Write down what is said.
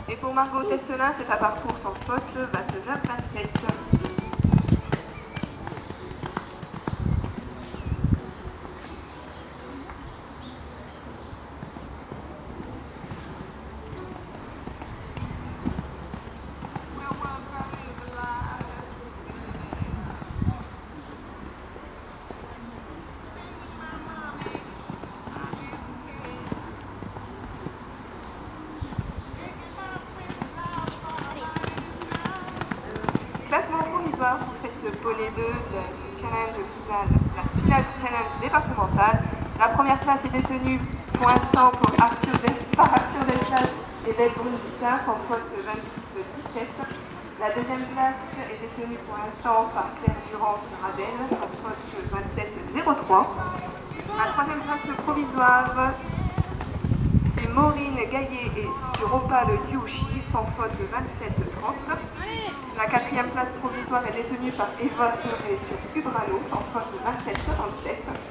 Et pour Margot Testelin, c'est un parcours sans faute, 29-27. Classement provisoire pour cette volée 2 du challenge final, la finale du challenge départemental. La première place est détenue pour l'instant par Arthur Deslas et Delbrune Dicin, sans faute 26-17. La deuxième place est détenue pour l'instant par Claire Durand Radel, sans faute 27-03. La troisième place provisoire est Maureen Gaillet et Europa Le Diouchi, sans faute 27-30. La quatrième place provisoire est détenue par Eva Serré sur Cubrano, sans faute 27-67.